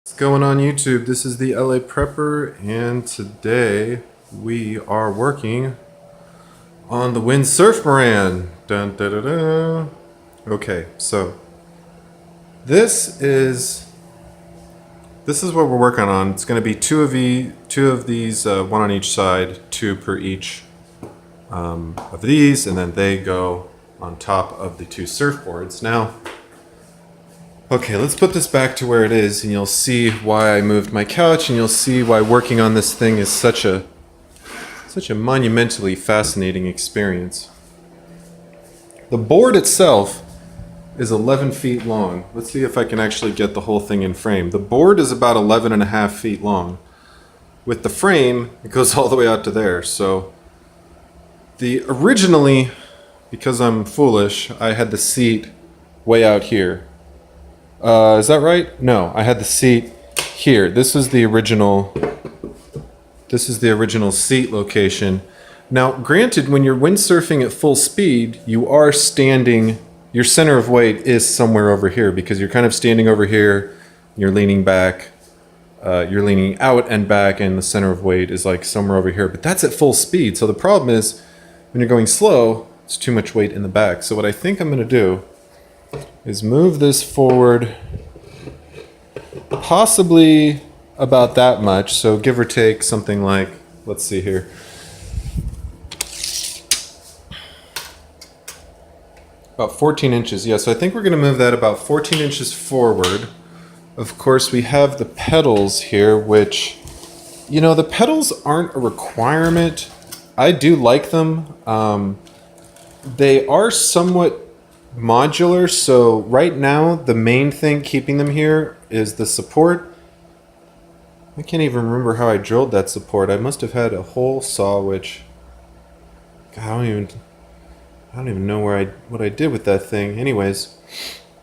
What's going on YouTube? This is the LA Prepper, and today we are working on the Windsurf Moran. Dun, dun, dun, dun. Okay, so this is what we're working on. It's going to be two of these, one on each side, two per each of these, and then they go on top of the two surfboards. Now, okay, let's put this back to where it is, and you'll see why I moved my couch, and you'll see why working on this thing is such a monumentally fascinating experience. The board itself is 11 feet long. Let's see if I can actually get the whole thing in frame. The board is about 11 and a half feet long. With the frame, it goes all the way out to there. So originally, because I'm foolish, I had the seat way out here. Is that right? No, I had the seat here. This is the original seat location. Now, granted, when you're windsurfing at full speed, you are standing, your center of weight is somewhere over here because you're kind of standing over here, you're leaning back, you're leaning out and back, and the center of weight is like somewhere over here. But that's at full speed. So the problem is when you're going slow, it's too much weight in the back. So what I think I'm going to do is move this forward possibly about that much, so give or take something like, let's see here, about 14 inches. Yeah, so I think we're going to move that about 14 inches forward. Of course, we have the pedals here, which, you know, the pedals aren't a requirement. I do like them. They are somewhat modular, so right now the main thing keeping them here is the support. I can't even remember how I drilled that support. I must have had a hole saw, which God, I don't even know what I did with that thing. Anyways,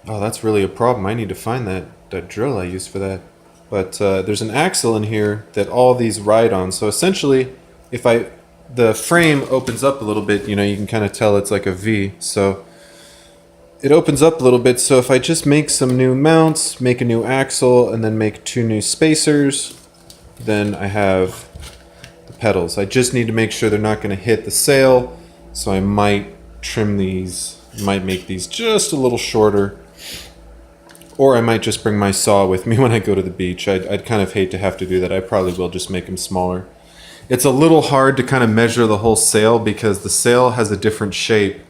oh, that's really a problem. I need to find that drill I used for that. But there's an axle in here that all these ride on. So essentially, if the frame opens up a little bit, you know, you can kind of tell it's like a V. So it opens up a little bit, so if I just make some new mounts, make a new axle, and then make two new spacers, then I have the pedals. I just need to make sure they're not going to hit the sail, so I might trim these, might make these just a little shorter, or I might just bring my saw with me when I go to the beach. I'd kind of hate to have to do that. I probably will just make them smaller. It's a little hard to kind of measure the whole sail because the sail has a different shape,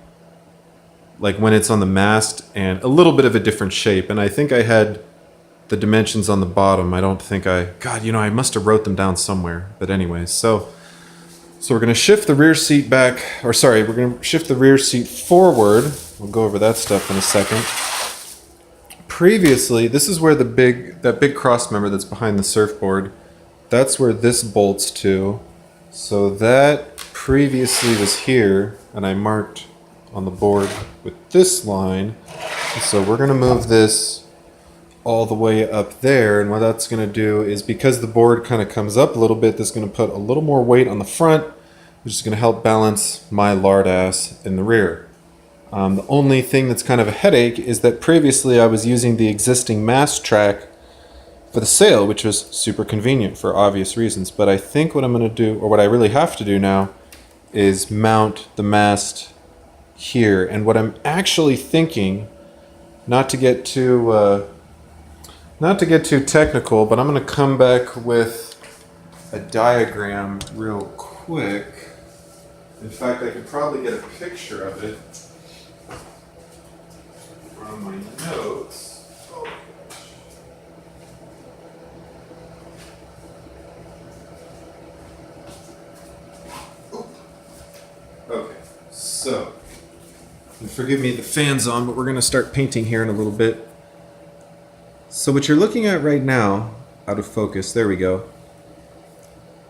like when it's on the mast, and a little bit of a different shape. And I think I had the dimensions on the bottom. I don't think God, you know, I must have wrote them down somewhere. But anyways, so we're going to shift the rear seat back, or sorry, we're going to shift the rear seat forward. We'll go over that stuff in a second. Previously, this is where that big cross member that's behind the surfboard, that's where this bolts to. So that previously was here, and I marked on the board with this line. So we're going to move this all the way up there, and what that's going to do is, because the board kind of comes up a little bit, this is going to put a little more weight on the front, which is going to help balance my lard ass in the rear. The only thing that's kind of a headache is that previously I was using the existing mast track for the sail, which was super convenient for obvious reasons. But I think what I'm going to do, or what I really have to do now, is mount the mast here. And what I'm actually thinking, not to get too technical, but I'm going to come back with a diagram real quick. In fact, I could probably get a picture of it from my notes. Oh, okay, so, and forgive me, the fan's on, but we're going to start painting here in a little bit. So what you're looking at right now, out of focus, there we go.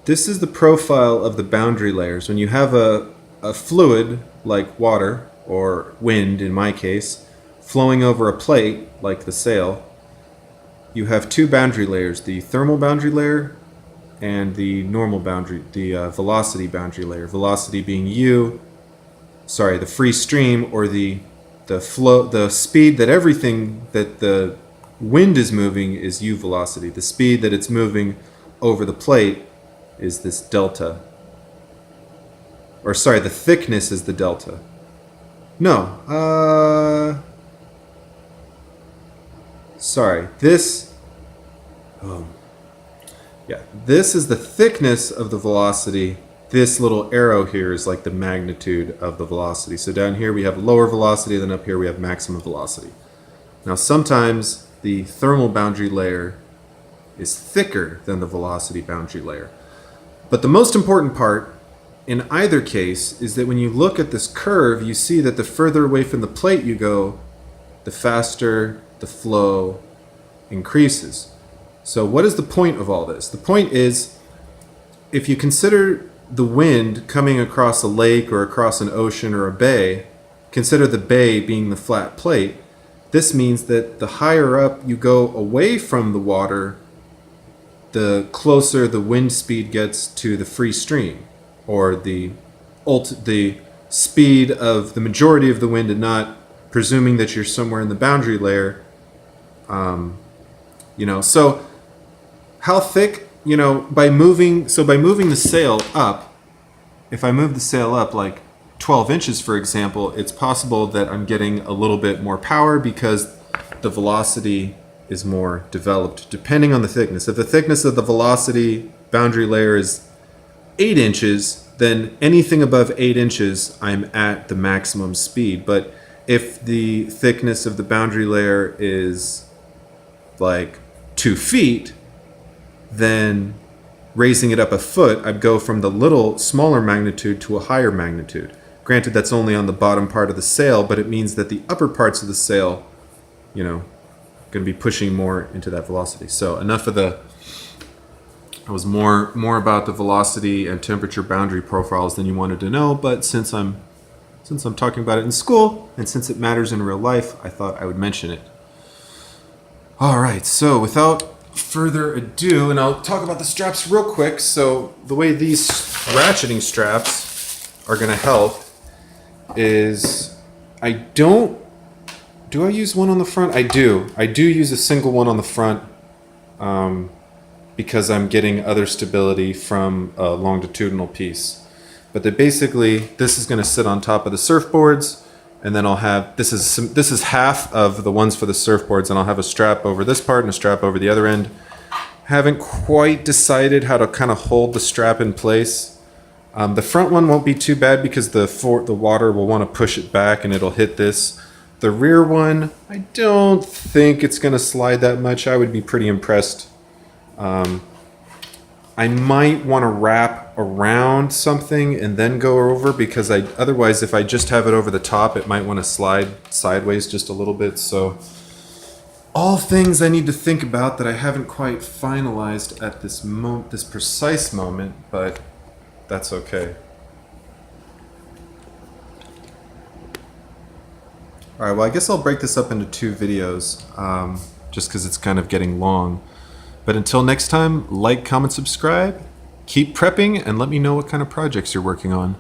This is the profile of the boundary layers. When you have a fluid, like water, or wind in my case, flowing over a plate, like the sail, you have two boundary layers, the thermal boundary layer and the normal boundary, the velocity boundary layer. Velocity being the free stream, or the flow, the speed that everything that the wind is moving is u velocity. The speed that it's moving over the plate is this delta. Or sorry, the thickness is the delta. No, sorry, this, yeah, this is the thickness of the velocity. This little arrow here is like the magnitude of the velocity. So down here we have lower velocity, then up here we have maximum velocity. Now sometimes the thermal boundary layer is thicker than the velocity boundary layer. But the most important part in either case is that when you look at this curve, you see that the further away from the plate you go, the faster the flow increases. So what is the point of all this? The point is, if you consider the wind coming across a lake or across an ocean or a bay, consider the bay being the flat plate. This means that the higher up you go away from the water, the closer the wind speed gets to the free stream, or the speed of the majority of the wind, and not presuming that you're somewhere in the boundary layer. So how thick? By moving the sail up, if I move the sail up like 12 inches, for example, it's possible that I'm getting a little bit more power because the velocity is more developed, depending on the thickness. If the thickness of the velocity boundary layer is 8 inches, then anything above 8 inches, I'm at the maximum speed. But if the thickness of the boundary layer is like 2 feet, then raising it up a foot, I'd go from the little smaller magnitude to a higher magnitude. Granted, that's only on the bottom part of the sail, but it means that the upper parts of the sail, going to be pushing more into that velocity. So enough of that was more about the velocity and temperature boundary profiles than you wanted to know. But since I'm talking about it in school, and since it matters in real life, I thought I would mention it. All right, so without further ado, and I'll talk about the straps real quick. So the way these ratcheting straps are going to help is do I use one on the front? I do use a single one on the front because I'm getting other stability from a longitudinal piece. But this is going to sit on top of the surfboards, and then I'll have, this is half of the ones for the surfboards, and I'll have a strap over this part and a strap over the other end. Haven't quite decided how to kind of hold the strap in place. The front one won't be too bad because the water will want to push it back and it'll hit this. The rear one, I don't think it's going to slide that much. I would be pretty impressed. I might want to wrap around something and then go over, because otherwise if I just have it over the top, it might want to slide sideways just a little bit. So all things I need to think about that I haven't quite finalized at this precise moment, but that's okay. All right, well, I guess I'll break this up into 2 videos, just because it's kind of getting long. But until next time, like, comment, subscribe, keep prepping, and let me know what kind of projects you're working on.